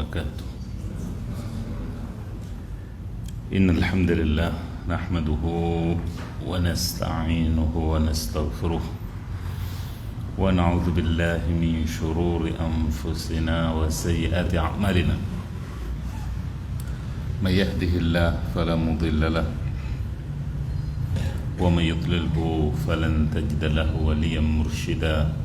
وبركاته. إن الحمد لله نحمده ونستعينه ونستغفره ونعوذ بالله من شرور أنفسنا وسيئات أعمالنا. من يهده الله فلا مضل له ومن يضلله فلن تجد له وليا مرشدا.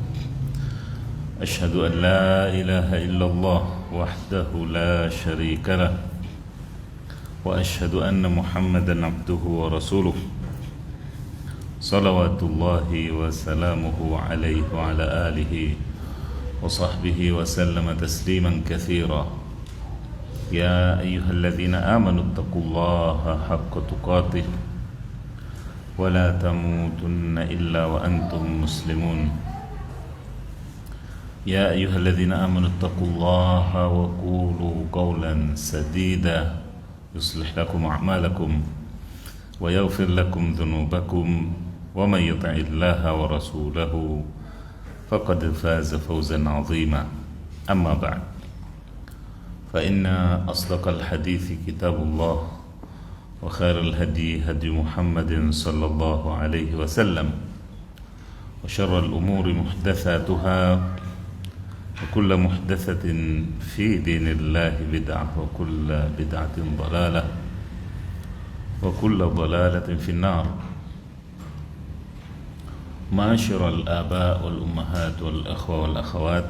أشهد أن لا إله إلا الله وحده لا شريك له وأشهد أن محمدا عبده ورسوله صلوات الله وسلامه عليه وعلى آله وصحبه وسلم تسليما كثيرا. يا أيها الذين آمنوا اتقوا الله حق تقاته ولا تموتن إلا وأنتم مسلمون. يا أيها الذين آمنوا اتقوا الله وقولوا قولا سديدا يصلح لكم أعمالكم ويغفر لكم ذنوبكم ومن يطع الله ورسوله فقد فاز فوزا عظيما. أما بعد، فإن أصدق الحديث كتاب الله وخير الهدي هدي محمد صلى الله عليه وسلم وشر الأمور محدثاتها وكل محدثة في دين الله بدعة وكل بدعة ضلالة وكل ضلالة في النار. معاشر الآباء والأمهات والأخوة والأخوات,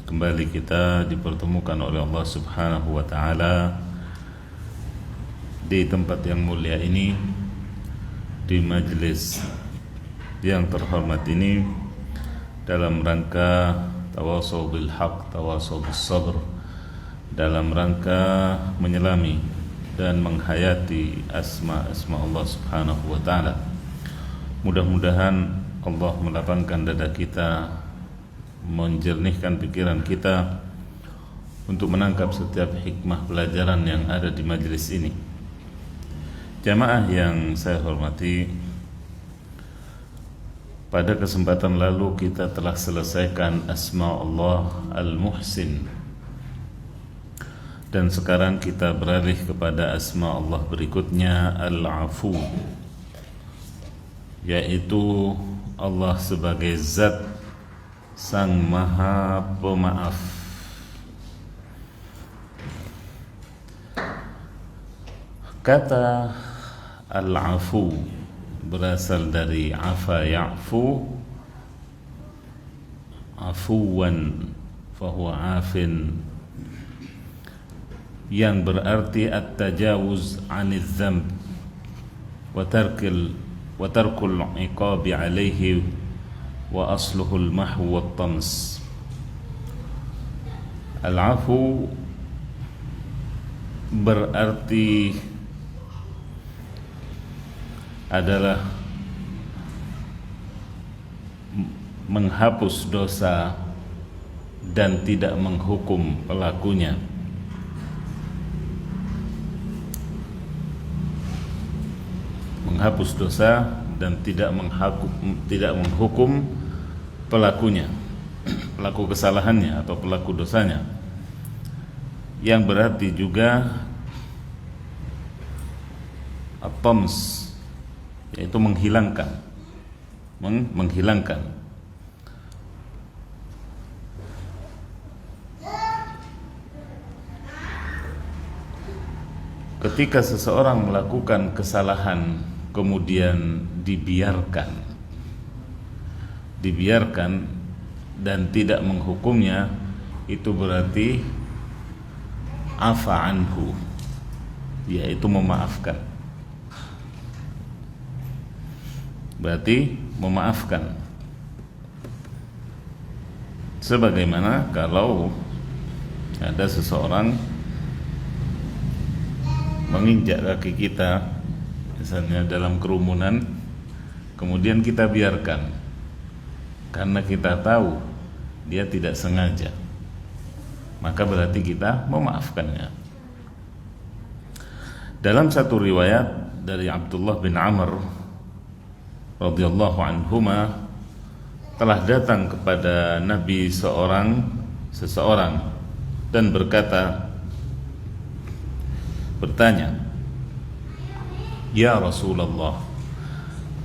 kembali kita dipertemukan oleh Allah Subhanahu wa Ta'ala di tempat yang mulia ini, di majelis yang terhormat ini, dalam rangka tawasaw bil haq, tawasaw bis sabr, dalam rangka menyelami dan menghayati asma-asma Allah Subhanahu wa Ta'ala. Mudah-mudahan Allah melapangkan dada kita, menjernihkan pikiran kita untuk menangkap setiap hikmah pelajaran yang ada di majelis ini. Jamaah yang saya hormati, pada kesempatan lalu kita telah selesaikan asma Allah Al-Muhsin, dan sekarang kita beralih kepada asma Allah berikutnya Al-Afu, yaitu Allah sebagai zat Sang Maha Pemaaf. Kata Al-Afu berasal dari afa ya'fu, afuwan fahuwa afin, yang berarti at-tajawuz 'anil dzamb wa tarkul iqabi 'alaihi wa asluhul mahwu wat tams. Al-afu berarti adalah menghapus dosa dan tidak menghukum pelakunya. Menghapus dosa dan tidak menghukum pelakunya, pelaku kesalahannya atau pelaku dosanya. Yang berarti juga at-tams, yaitu menghilangkan. Ketika seseorang melakukan kesalahan kemudian dibiarkan dan tidak menghukumnya, itu berarti afa anhu, yaitu memaafkan. Berarti memaafkan. Sebagaimana kalau ada seseorang menginjak kaki kita, misalnya dalam kerumunan, kemudian kita biarkan karena kita tahu dia tidak sengaja, maka berarti kita memaafkannya. Dalam satu riwayat dari Abdullah bin Amr radhiyallahu anhuma, telah datang kepada Nabi seseorang dan berkata, bertanya, "Ya Rasulullah,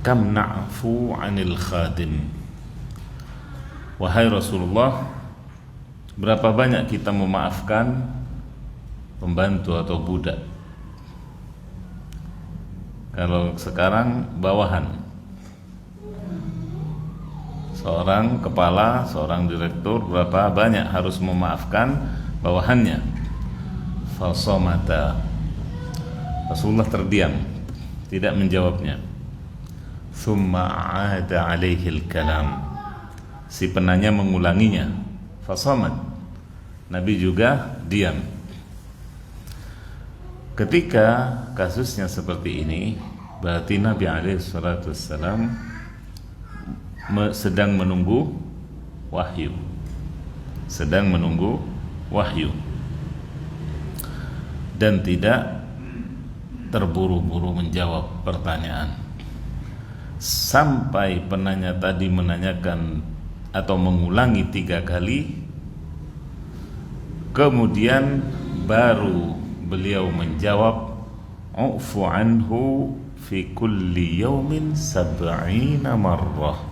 kam na'fu 'anil khadim?" Wahai Rasulullah, berapa banyak kita memaafkan pembantu atau budak? Kalau sekarang bawahan, seorang kepala, seorang direktur, berapa banyak harus memaafkan bawahannya? Fasomata. Rasulullah terdiam, tidak menjawabnya. Thumma 'ada 'alaihi al-kalam. Si penanya mengulanginya. Fasomat. Nabi juga diam. Ketika kasusnya seperti ini, berarti Nabi SAW sedang menunggu wahyu. Sedang menunggu wahyu. Dan tidak terburu-buru menjawab pertanyaan. Sampai penanya tadi menanyakan atau mengulangi 3 kali, kemudian baru beliau menjawab, "U'fu anhu fi kulli yawmin 70 marrah."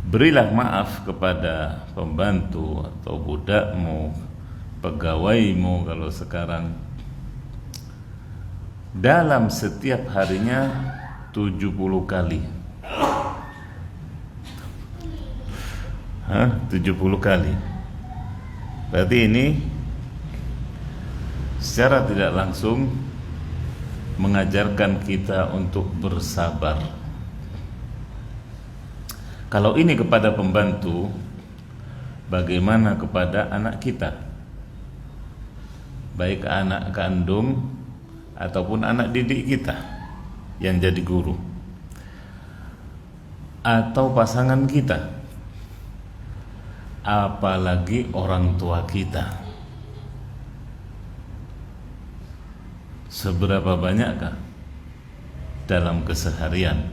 Berilah maaf kepada pembantu atau budakmu, pegawaimu kalau sekarang, dalam setiap harinya 70 kali. 70 kali. Berarti ini secara tidak langsung mengajarkan kita untuk bersabar. Kalau ini kepada pembantu, bagaimana kepada anak kita? Baik anak kandung ataupun anak didik kita yang jadi guru, atau pasangan kita, apalagi orang tua kita. Seberapa banyakkah dalam keseharian?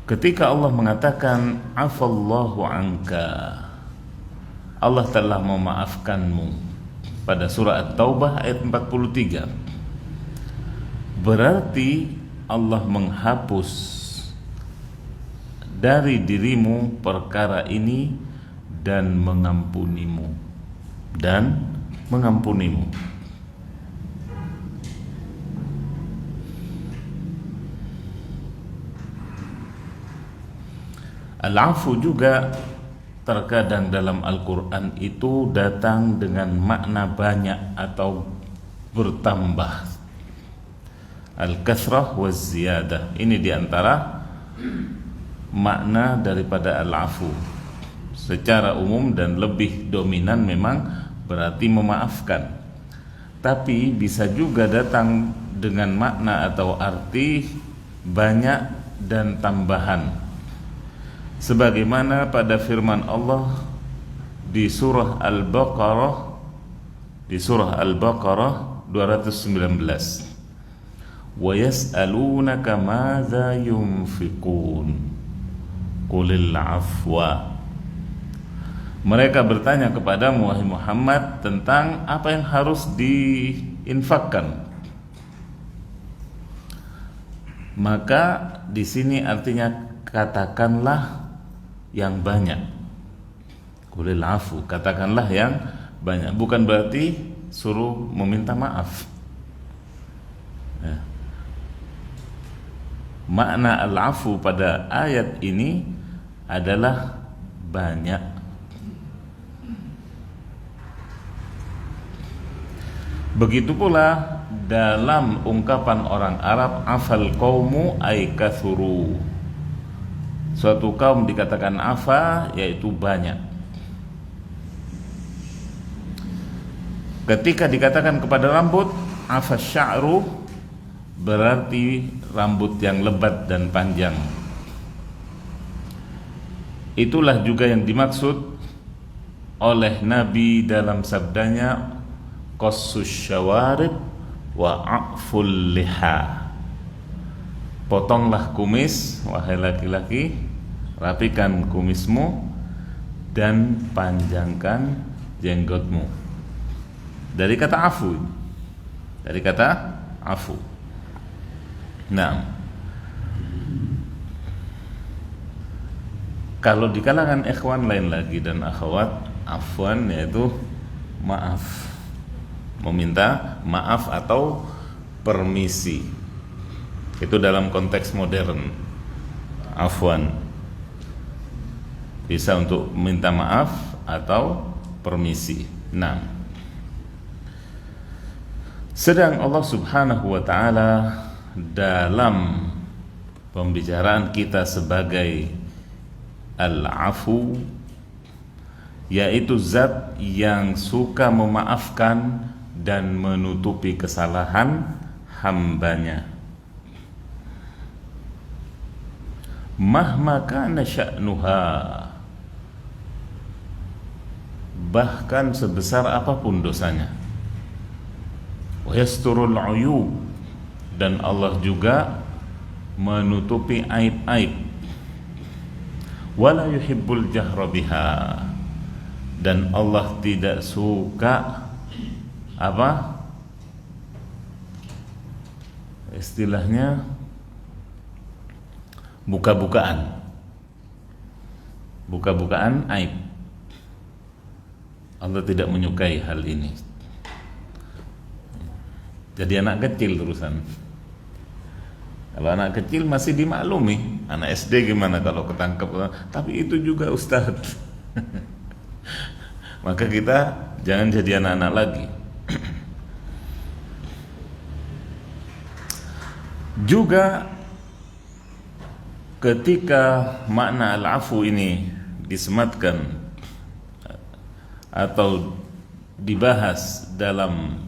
Ketika Allah mengatakan afallahu anka, Allah telah memaafkanmu, pada surah At-Taubah ayat 43, berarti Allah menghapus dari dirimu perkara ini dan mengampunimu. Al-afu juga terkadang dalam Al-Quran itu datang dengan makna banyak atau bertambah. Al-kathrah wa ziyadah, ini diantara makna daripada al-afu. Secara umum dan lebih dominan memang berarti memaafkan, tapi bisa juga datang dengan makna atau arti banyak dan tambahan, sebagaimana pada firman Allah di surah Al-Baqarah 219, wa yas'alunaka madza yunfiqun qulil afwa. Mereka bertanya kepadamu wahai Muhammad tentang apa yang harus diinfakkan. Maka di sini artinya katakanlah yang banyak. Qulil afu, katakanlah yang banyak, bukan berarti suruh meminta maaf. Ya. Makna al-afu pada ayat ini adalah banyak. Begitu pula dalam ungkapan orang Arab, afal qaumu ay kathuru. Suatu kaum dikatakan afa, yaitu banyak. Ketika dikatakan kepada rambut, afa sya'ru, berarti rambut yang lebat dan panjang. Itulah juga yang dimaksud oleh Nabi dalam sabdanya, qassus syawarib wa a'ful liha. Potonglah kumis, wahai laki-laki, rapikan kumismu, dan panjangkan jenggotmu. Dari kata afu. Dari kata afu. Nah, kalau di kalangan ikhwan lain lagi dan akhwat, afwan yaitu maaf, meminta maaf atau permisi. Itu dalam konteks modern. Afwan bisa untuk minta maaf atau permisi. Nah, sedang Allah Subhanahu wa ta'ala dalam pembicaraan kita sebagai Al-Afu, yaitu zat yang suka memaafkan dan menutupi kesalahan hambanya. Mahma kana sya'nuha, bahkan sebesar apapun dosanya. Wa yasturul uyub, dan Allah juga menutupi aib-aib. Wala yuhibbul jahra biha, dan Allah tidak suka apa? Istilahnya buka-bukaan aib. Allah tidak menyukai hal ini. Jadi anak kecil terusan. Kalau anak kecil masih dimaklumi. Anak SD gimana kalau ketangkep? Tapi itu juga Ustadz. Maka kita jangan jadi anak-anak lagi. Juga ketika makna al-afu ini disematkan atau dibahas dalam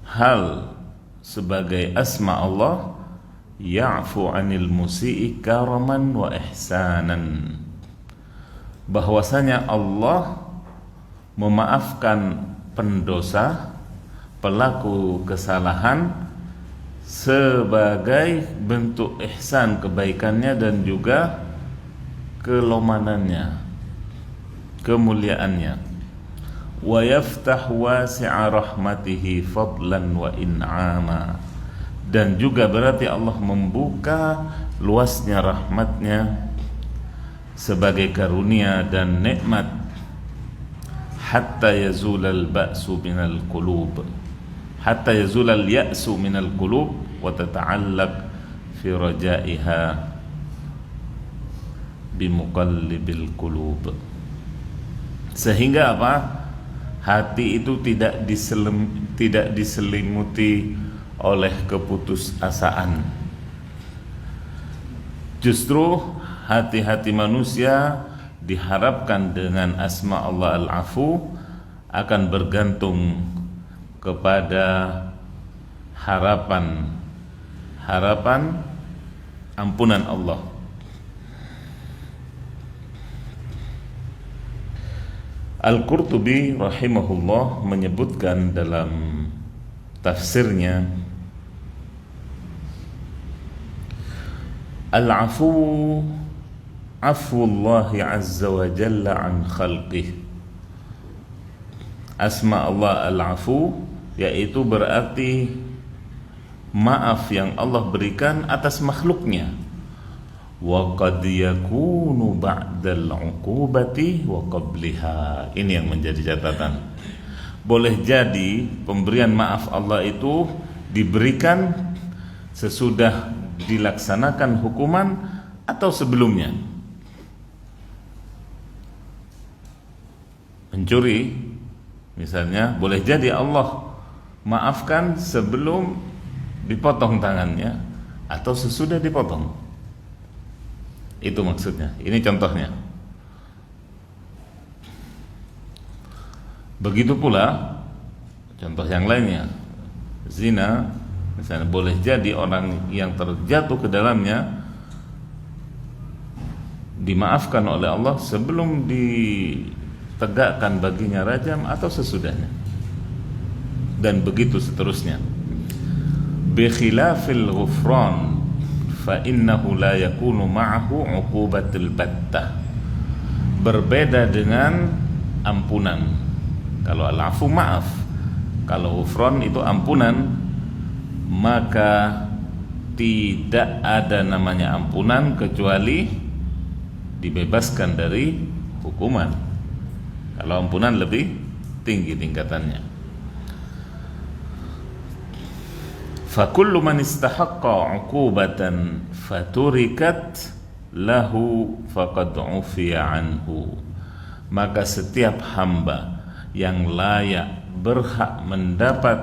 hal sebagai asma Allah, ya'fu 'anil musii karaman wa ihsanan, bahwasanya Allah memaafkan pendosa, pelaku kesalahan sebagai bentuk ihsan kebaikannya dan juga kelomanannya, kemuliaannya. Wa yaftah wasi'a rahmatihi fadlan wa in'ama, dan juga berarti Allah membuka luasnya rahmatnya sebagai karunia dan nikmat. Hatta yazulal ba'su minal qulub, hatta yazulal ya'su minal qulub wa tata'allaq fi rajaiha bimuqallibil qulub, sehingga apa? Hati itu tidak diselimuti oleh keputusasaan. Justru hati-hati manusia diharapkan dengan asma Allah Al-Afu akan bergantung kepada harapan ampunan Allah. Al-Qurtubi rahimahullah menyebutkan dalam tafsirnya, Al-Afu afwullahi azza wa jalla an khalqih. Asma Allah Al-Afu yaitu berarti maaf yang Allah berikan atas makhluknya. Wa qad yakunu ba'dal 'uqubati wa qabliha. Ini yang menjadi catatan. Boleh jadi pemberian maaf Allah itu diberikan sesudah dilaksanakan hukuman atau sebelumnya. Mencuri misalnya, boleh jadi Allah maafkan sebelum dipotong tangannya atau sesudah dipotong. Itu maksudnya. Ini contohnya. Begitu pula contoh yang lainnya, zina misalnya, boleh jadi orang yang terjatuh ke dalamnya dimaafkan oleh Allah sebelum ditegakkan baginya rajam atau sesudahnya, dan begitu seterusnya. Bi khilafil ghufran fa innahu la yakunu ma'ahu 'uqubatul battah. berbeda dengan ampunan. Kalau al-afu maaf, kalau ghufran itu ampunan, maka tidak ada namanya ampunan kecuali dibebaskan dari hukuman. Kalau ampunan lebih tinggi tingkatannya. Fakullu man istahaqqa 'uqubatan faturikat lahu faqad 'ufiya anhu. Maka setiap hamba yang layak berhak mendapat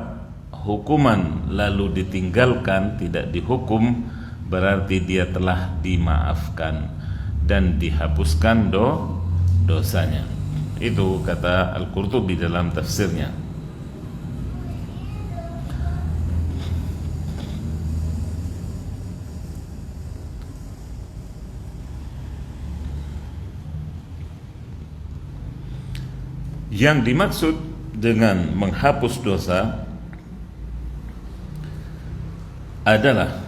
hukuman lalu ditinggalkan, tidak dihukum, berarti dia telah dimaafkan dan dihapuskan dosanya. Itu kata Al-Qurtubi dalam tafsirnya. Yang dimaksud dengan menghapus dosa adalah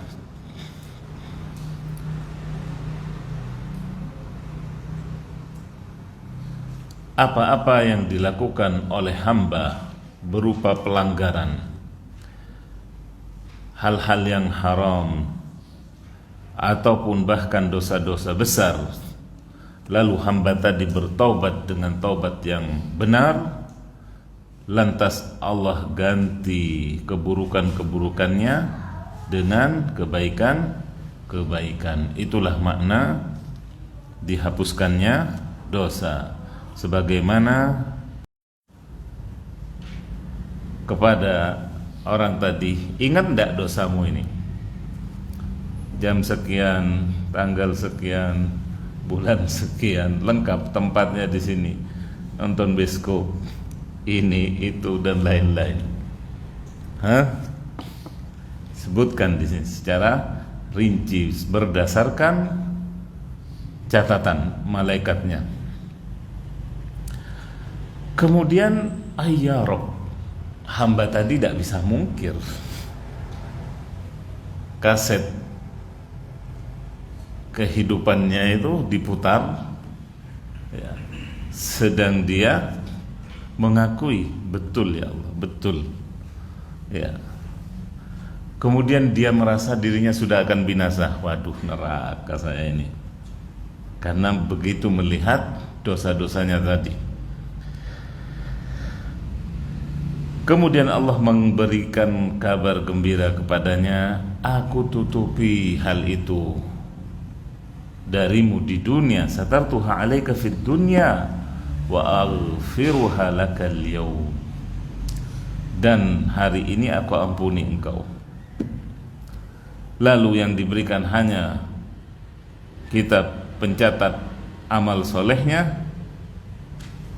apa-apa yang dilakukan oleh hamba berupa pelanggaran, hal-hal yang haram ataupun bahkan dosa-dosa besar, lalu hamba tadi bertaubat dengan taubat yang benar, lantas Allah ganti keburukan-keburukannya dengan kebaikan-kebaikan. Itulah makna dihapuskannya dosa. Sebagaimana kepada orang tadi, ingat enggak dosamu ini? Jam sekian, tanggal sekian, bulan sekian, lengkap tempatnya di sini. Nonton bioskop, ini, itu dan lain-lain. Sebutkan di sini secara rinci berdasarkan catatan malaikatnya. Kemudian ya Rabb, hamba tadi tidak bisa mungkir. Kaset kehidupannya itu diputar, ya, sedang dia mengakui betul ya Allah, betul, ya. Kemudian dia merasa dirinya sudah akan binasa. Waduh, neraka saya ini, karena begitu melihat dosa-dosanya tadi. Kemudian Allah memberikan kabar gembira kepadanya, aku tutupi hal itu darimu di dunia, satartuha 'alaika fid dunya wa aghfiruha lakal yaum. Dan hari ini aku ampuni engkau. Lalu yang diberikan hanya kitab pencatat amal solehnya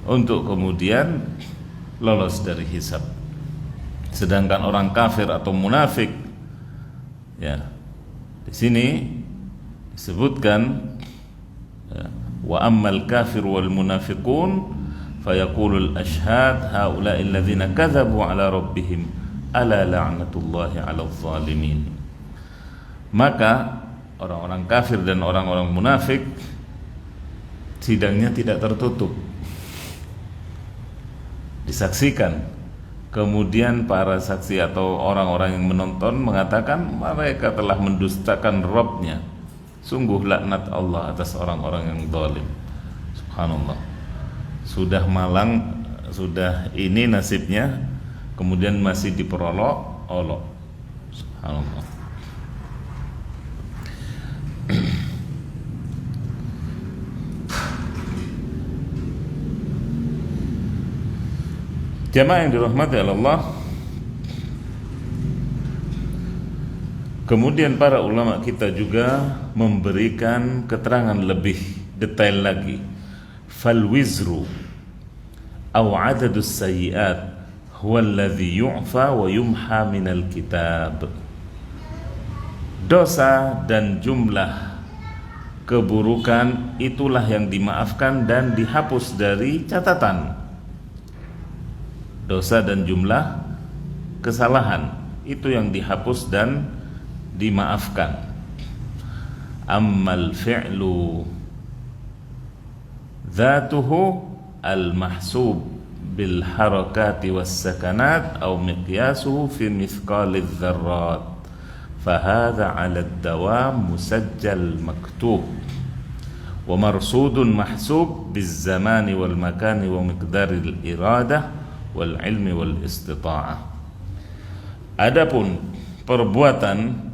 untuk kemudian lolos dari hisab. Sedangkan orang kafir atau munafik, ya, di sini disebutkan, ya, wa ammal kafir wal munafiqun fayaqulul ashhad haula'i alladhina kadzabu ala rabbihim ala la'natullahi 'alal zalimin. Maka orang-orang kafir dan orang-orang munafik sidangnya tidak tertutup, disaksikan. Kemudian para saksi atau orang-orang yang menonton mengatakan mereka telah mendustakan Rabb-nya. Sungguh laknat Allah atas orang-orang yang zalim. Subhanallah. Sudah malang, sudah ini nasibnya, kemudian masih diperolok-olok. Subhanallah. Jamaah yang dirahmati Allah, kemudian para ulama kita juga memberikan keterangan lebih detail lagi. Fal wizru aw adadus sayyi'at huwa alladhi yu'fa wa yumha minal kitab. Dosa dan jumlah keburukan itulah yang dimaafkan dan dihapus dari catatan. Dosa dan jumlah kesalahan itu yang dihapus dan dimaafkan. Ammal fi'lu Dhatuhu al-mahsub bil harakati was sakanat aw miqyasuhu fi mithqali dzarrat fahadha 'ala ad-dawam musajjal maktub wa marsudun mahsub biz zamani wal makani wa miqdaril iradah wal ilmi wal istita'ah. Adapun perbuatan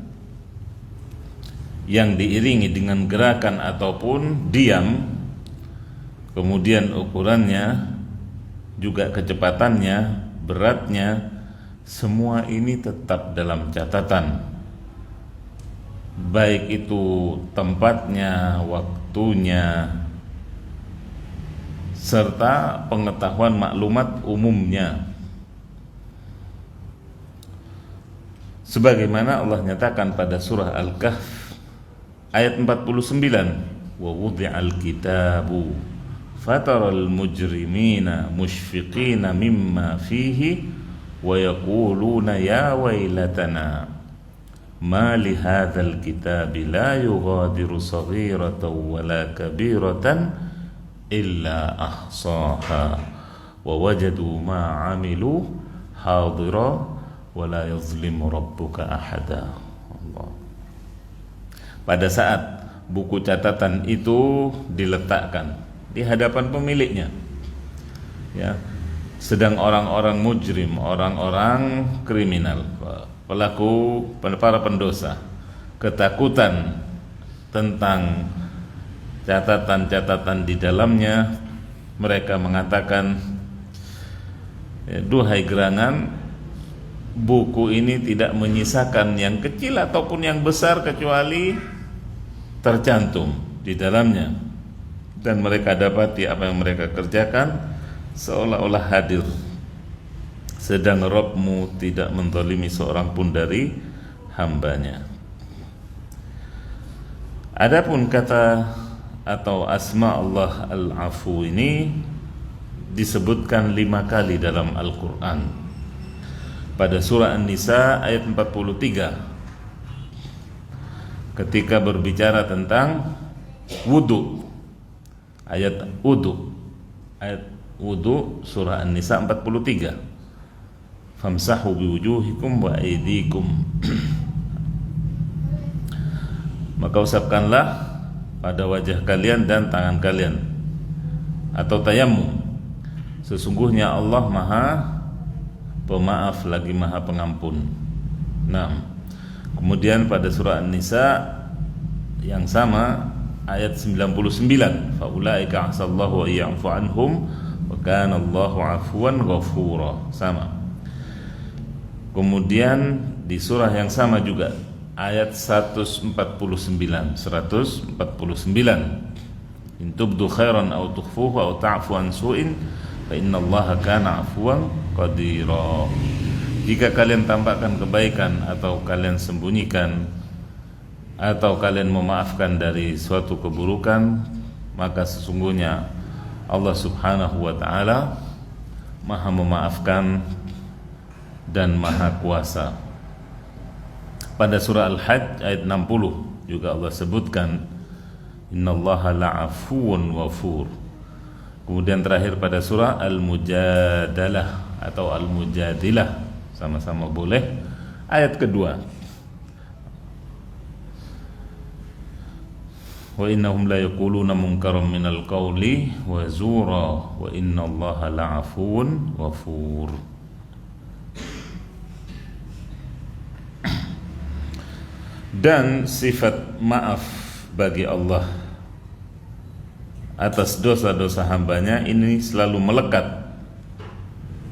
yang diiringi dengan gerakan ataupun diam, kemudian ukurannya juga kecepatannya, beratnya, semua ini tetap dalam catatan, baik itu tempatnya, waktunya, serta pengetahuan maklumat umumnya. Sebagaimana Allah nyatakan pada surah Al-Kahf ayat 49, wa wudi'al kitabu fataral mujrimina mushfiqina mimma fihi wa yaquluna ya wailatana ma li hadzal kitabi la yughadiru saghiratan wala kabiratan illa ahsaha wa wajadu ma 'amilu hadira wa la yuzlimu rabbuka ahada. Allah. Pada saat buku catatan itu diletakkan di hadapan pemiliknya, ya, sedang orang-orang mujrim, orang-orang kriminal, pelaku, para pendosa, ketakutan tentang catatan-catatan di dalamnya, mereka mengatakan, duhai gerangan, buku ini tidak menyisakan yang kecil ataupun yang besar kecuali tercantum di dalamnya, dan mereka dapati apa yang mereka kerjakan seolah-olah hadir, sedang Rabbmu tidak menzalimi seorang pun dari hambanya. Adapun kata atau asma Allah Al-Afu ini disebutkan 5 kali dalam Al-Quran. Pada surah An-Nisa ayat 43, ketika berbicara tentang wudu, ayat wudu surah An-Nisa 43, famsahu biwujuhikum wa aydikum, maka usapkanlah pada wajah kalian dan tangan kalian, atau tayammum, sesungguhnya Allah Maha Pemaaf lagi Maha Pengampun. Nah, kemudian pada surah An-Nisa yang sama ayat 99, faulaika asallahu wa ya'fu anhum wa kana Allahu 'afuwan ghafura, sama. Kemudian di surah yang sama juga ayat 149, in tubdu khairan aw tukhfuhu aw ta'fu an su'in fa innallaha kana 'afuwan qadira. Jika kalian tampakkan kebaikan atau kalian sembunyikan atau kalian memaafkan dari suatu keburukan, maka sesungguhnya Allah Subhanahu wa taala Maha memaafkan dan Maha kuasa. Pada surah Al-Hajj ayat 60 juga Allah sebutkan innallaha la'afuwun ghafur. Kemudian terakhir pada surah Al-Mujadalah atau Al-Mujadilah, sama-sama boleh, ayat kedua, wa innahum la yaquluna munkaran minal qawli wa zura wa innallaha la'afuwun ghafur. Dan sifat maaf bagi Allah atas dosa-dosa hambanya ini selalu melekat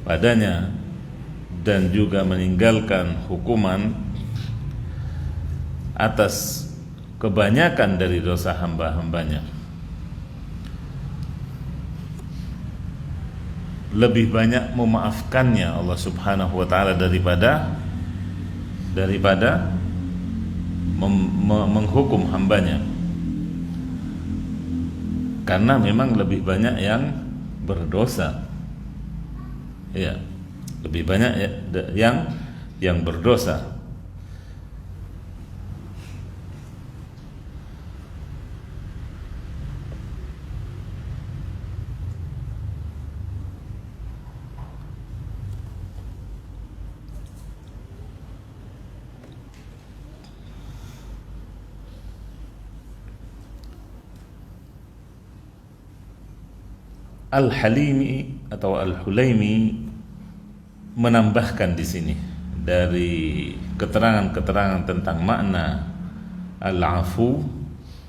padanya, dan juga meninggalkan hukuman atas kebanyakan dari dosa hamba-hambanya. Lebih banyak memaafkannya Allah Subhanahu wa ta'ala daripada menghukum hambanya, karena memang lebih banyak yang berdosa. Ya, lebih banyak yang berdosa. Al-Halimi atau Al-Hulaimi menambahkan di sini dari keterangan-keterangan tentang makna al-afu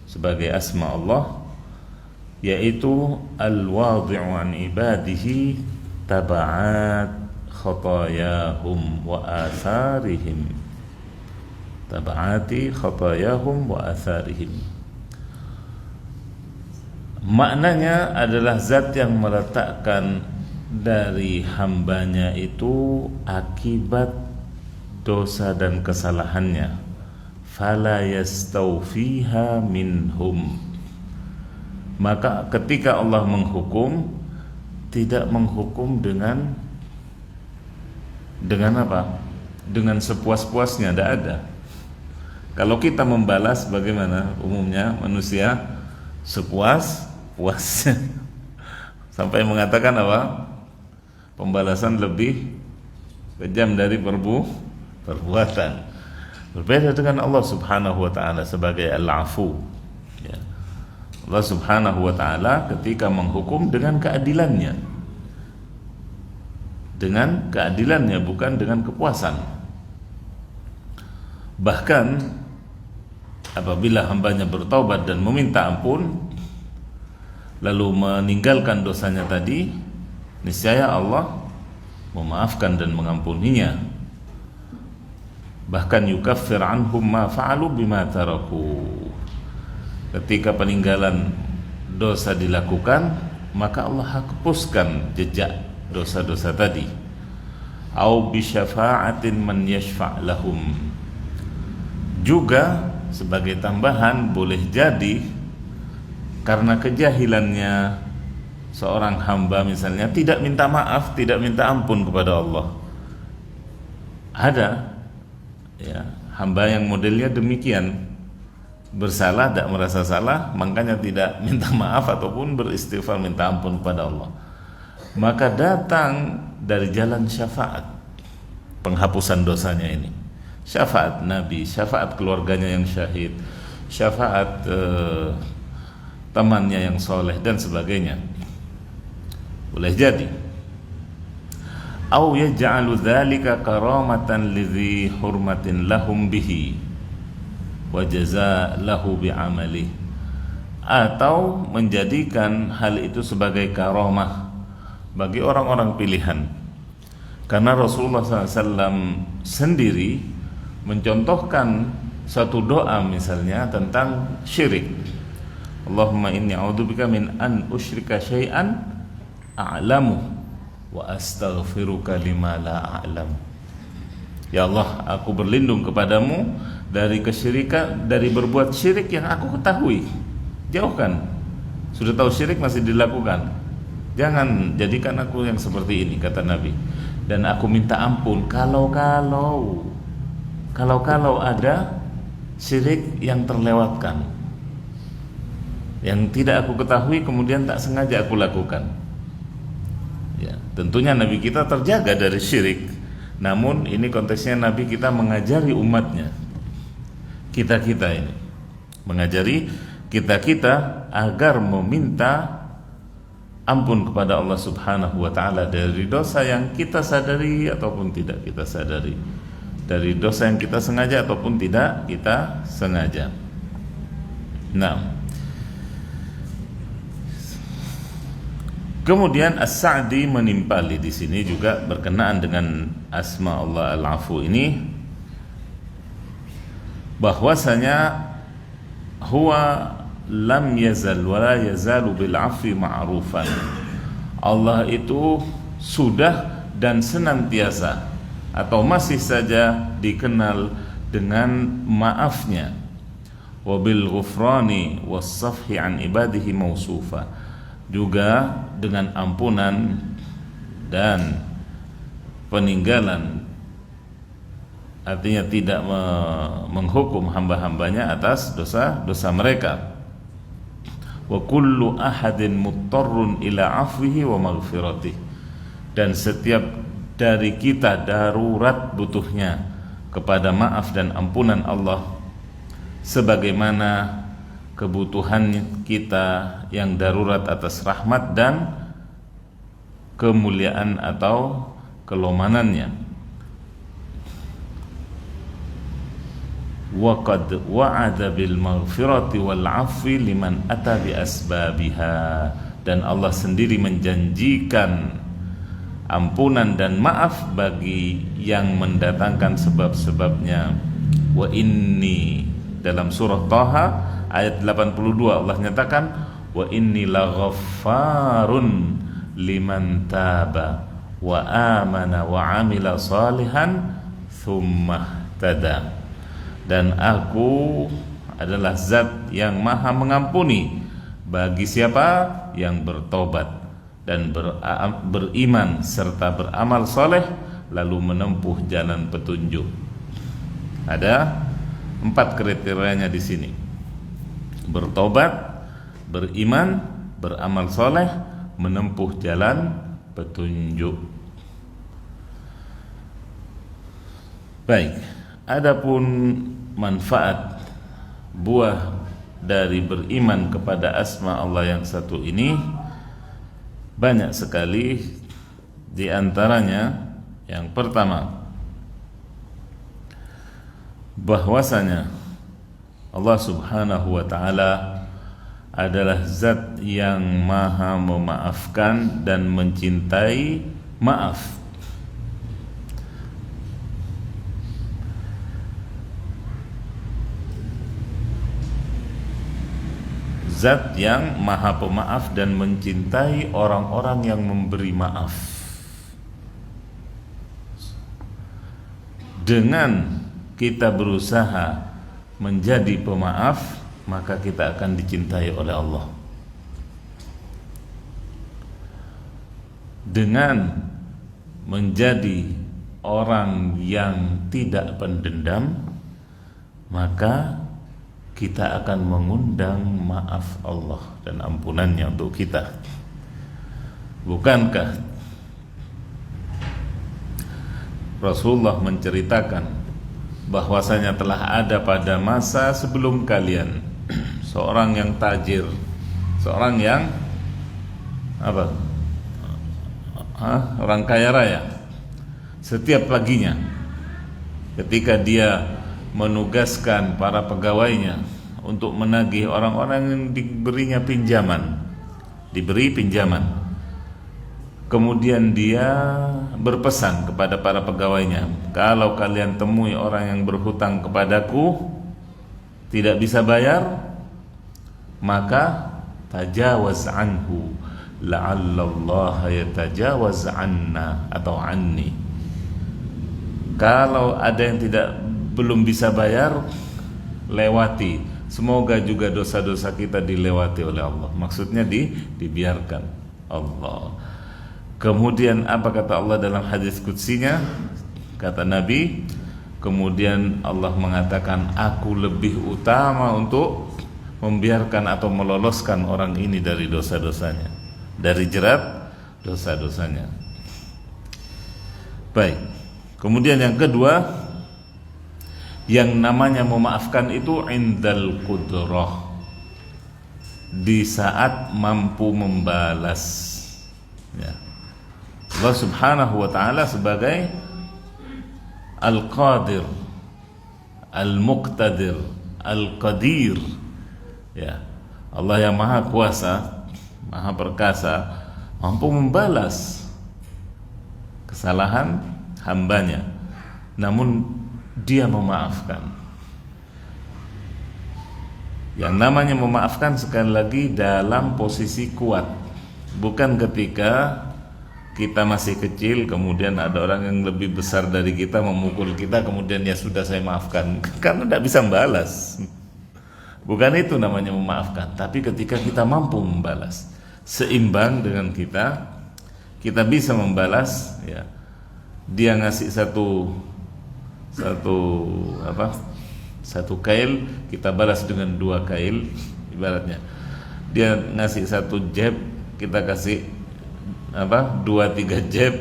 sebagai asma Allah, yaitu al-wadhi'u an ibadihi taba'at khatayahum wa atharihim, taba'ati khatayahum wa atharihim. Maknanya adalah zat yang meletakkan dari hambanya itu akibat dosa dan kesalahannya, fala yastawfiha minhum. Maka ketika Allah menghukum, tidak menghukum dengan apa? Dengan sepuas-puasnya, tidak ada. Kalau kita membalas, bagaimana umumnya manusia? Sepuas-puasnya. Sampai mengatakan apa? Pembalasan lebih kejam dari perbuatan. Berbeda dengan Allah Subhanahu wa ta'ala sebagai Al-Afu, ya. Allah Subhanahu wa ta'ala ketika menghukum dengan keadilannya, bukan dengan kepuasan. Bahkan apabila hambanya bertaubat dan meminta ampun lalu meninggalkan dosanya tadi, niscaya Allah memaafkan dan mengampuninya. Bahkan yukaffir anhum ma fa'alu bima taraku. Ketika peninggalan dosa dilakukan, maka Allah hapuskan jejak dosa-dosa tadi. Au bi syafa'atin man yashfa' lahum. Juga sebagai tambahan boleh jadi karena kejahilannya seorang hamba misalnya tidak minta maaf, tidak minta ampun kepada Allah. Ada ya hamba yang modelnya demikian, bersalah tidak merasa salah, makanya tidak minta maaf ataupun beristighfar minta ampun kepada Allah. Maka datang dari jalan syafaat penghapusan dosanya ini, syafaat Nabi, syafaat keluarganya yang syahid, syafaat temannya yang soleh dan sebagainya. Boleh jadi. Au yaj'alu dzalika karamatan lidzi hurmatin lahum bihi wa jazaalahu bi'amali. Atau menjadikan hal itu sebagai karamah bagi orang-orang pilihan. Karena Rasulullah SAW sendiri mencontohkan satu doa misalnya tentang syirik. Allahumma inni a'udzubika min an usyrika syai'an a'lamu wa astaghfiruka lima la a'lam. Ya Allah, aku berlindung kepadamu dari kesyirikan, dari berbuat syirik yang aku ketahui. Jauhkan. Sudah tahu syirik masih dilakukan. Jangan jadikan aku yang seperti ini, kata Nabi. Dan aku minta ampun kalau ada syirik yang terlewatkan, yang tidak aku ketahui kemudian tak sengaja aku lakukan. Ya, tentunya Nabi kita terjaga dari syirik. Namun ini konteksnya Nabi kita mengajari umatnya, kita ini mengajari kita agar meminta ampun kepada Allah Subhanahu wa ta'ala dari dosa yang kita sadari ataupun tidak kita sadari, dari dosa yang kita sengaja ataupun tidak kita sengaja. Nah, kemudian As-Sa'di menimpali di sini juga berkenaan dengan asma Allah Al-Afu ini, bahwasanya huwa lam yazal wa la yazalu bil afi ma'rufan. Allah itu sudah dan senantiasa atau masih saja dikenal dengan maafnya. Wa bil ghufrani was safhi an ibadihi mausufa. Juga dengan ampunan dan peninggalan, artinya tidak menghukum hamba-hambanya atas dosa-dosa mereka. Wa kullu ahadin muttarrun ila afwihi wa maghfiratih. Dan setiap dari kita darurat butuhnya kepada maaf dan ampunan Allah, sebagaimana kebutuhan kita yang darurat atas rahmat dan kemuliaan atau kelomanannya. Wa qad wa'ada bil maghfirati wal 'afwi liman ata bi asbabiha, dan Allah sendiri menjanjikan ampunan dan maaf bagi yang mendatangkan sebab-sebabnya. Wa inni, dalam surah Thaha ayat 82 Allah nyatakan, wa inni laghaffarun liman taba wa amana wa amila salihan thumma tada, dan aku adalah zat yang maha mengampuni bagi siapa yang bertobat dan beriman serta beramal soleh lalu menempuh jalan petunjuk. Ada 4 kriterianya di sini: bertobat, beriman, beramal soleh, menempuh jalan petunjuk. Baik, adapun manfaat buah dari beriman kepada asma Allah yang satu ini banyak sekali. Di antaranya yang pertama, bahwasanya Allah Subhanahu wa ta'ala adalah zat yang maha memaafkan dan mencintai maaf. Zat yang maha pemaaf dan mencintai orang-orang yang memberi maaf. Dengan kita berusaha menjadi pemaaf, maka kita akan dicintai oleh Allah. Dengan menjadi orang yang tidak pendendam, maka kita akan mengundang maaf Allah dan ampunannya untuk kita. Bukankah Rasulullah menceritakan bahwasanya telah ada pada masa sebelum kalian seorang yang tajir, seorang yang orang kaya raya. Setiap paginya ketika dia menugaskan para pegawainya untuk menagih orang-orang yang diberi pinjaman, kemudian dia berpesan kepada para pegawainya, kalau kalian temui orang yang berhutang kepadaku tidak bisa bayar, maka tajawaz anhu la'allallaha yatajawaz anna atau anni. Kalau ada yang belum bisa bayar, lewati, semoga juga dosa-dosa kita dilewati oleh Allah. Maksudnya dibiarkan Allah. Kemudian apa kata Allah dalam hadis qudsinya? Kata Nabi, kemudian Allah mengatakan, aku lebih utama untuk membiarkan atau meloloskan orang ini dari dosa-dosanya, dari jerat dosa-dosanya. Baik. Kemudian yang kedua, yang namanya memaafkan itu indal qudrah, di saat mampu membalas. Ya. Allah Subhanahu wa ta'ala sebagai Al-Qadir, Al-Muqtadir, Al-Qadir. Ya. Allah yang maha kuasa, maha perkasa, mampu membalas kesalahan hambanya, namun dia memaafkan. Yang namanya memaafkan sekali lagi dalam posisi kuat, bukan ketika kita masih kecil kemudian ada orang yang lebih besar dari kita memukul kita kemudian ya sudah saya maafkan karena tidak bisa membalas. Bukan itu namanya memaafkan, tapi ketika kita mampu membalas seimbang dengan kita bisa membalas. Ya, dia ngasih satu kail, kita balas dengan 2 kail. Ibaratnya dia ngasih 1 jab, kita kasih 2-3 jab.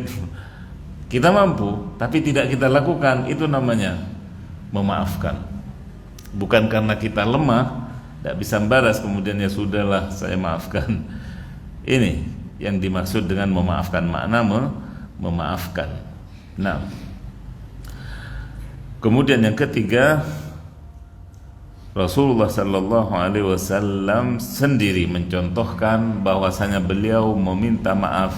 Kita mampu tapi tidak kita lakukan, itu namanya memaafkan. Bukan karena kita lemah tidak bisa membalas kemudian ya sudahlah saya maafkan. Ini yang dimaksud dengan memaafkan, makna memaafkan. Nah, kemudian yang ketiga, Rasulullah sallallahu alaihi wasallam sendiri mencontohkan bahwasanya beliau meminta maaf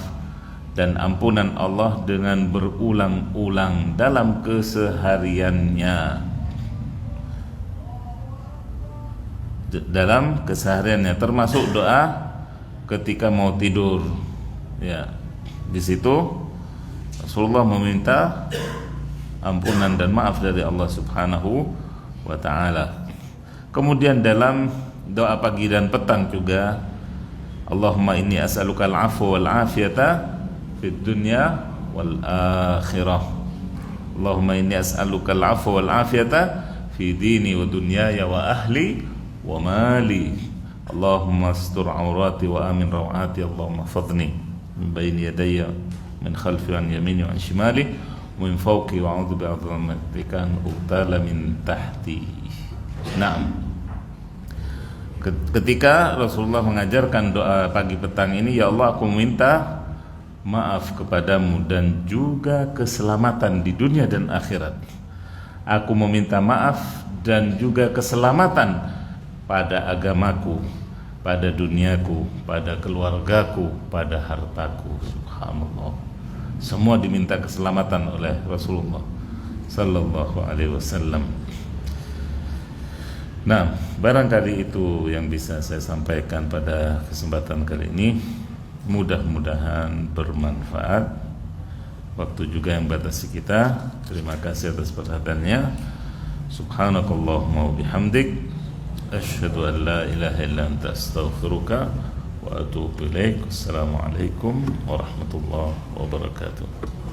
dan ampunan Allah dengan berulang-ulang dalam kesehariannya. Termasuk doa ketika mau tidur. Ya, di situ Rasulullah meminta ampunan dan maaf dari Allah Subhanahu wa taala. Kemudian dalam doa pagi dan petang juga, Allahumma inni as'aluka al-'afwa wal 'afiyata fid dunya wal akhirah. Allahumma inni as'aluka al-'afwa wal 'afiyata fi dini wa dunyaya wa ahli wa mali. Allahumma astur awrati wa amin rawati. Allahumma fadni min bayni yadayya min khalfi wa an yamini wa an shimali wa min fawqi wa a'udzu bi'azamatika an ughtala min tahti. Naam. Ketika Rasulullah mengajarkan doa pagi petang ini, ya Allah, aku minta maaf kepadamu dan juga keselamatan di dunia dan akhirat. Aku meminta maaf dan juga keselamatan pada agamaku, pada duniaku, pada keluargaku, pada hartaku. Subhanallah. Semua diminta keselamatan oleh Rasulullah sallallahu alaihi wasallam. Nah, barangkali itu yang bisa saya sampaikan pada kesempatan kali ini. Mudah-mudahan bermanfaat. Waktu juga yang batasi kita. Terima kasih atas perhatiannya. Subhanakallahumma wa bihamdik, asyhadu an la ilaha illa anta astaghfiruka wa atubu ilaik. Assalamualaikum warahmatullahi wabarakatuh.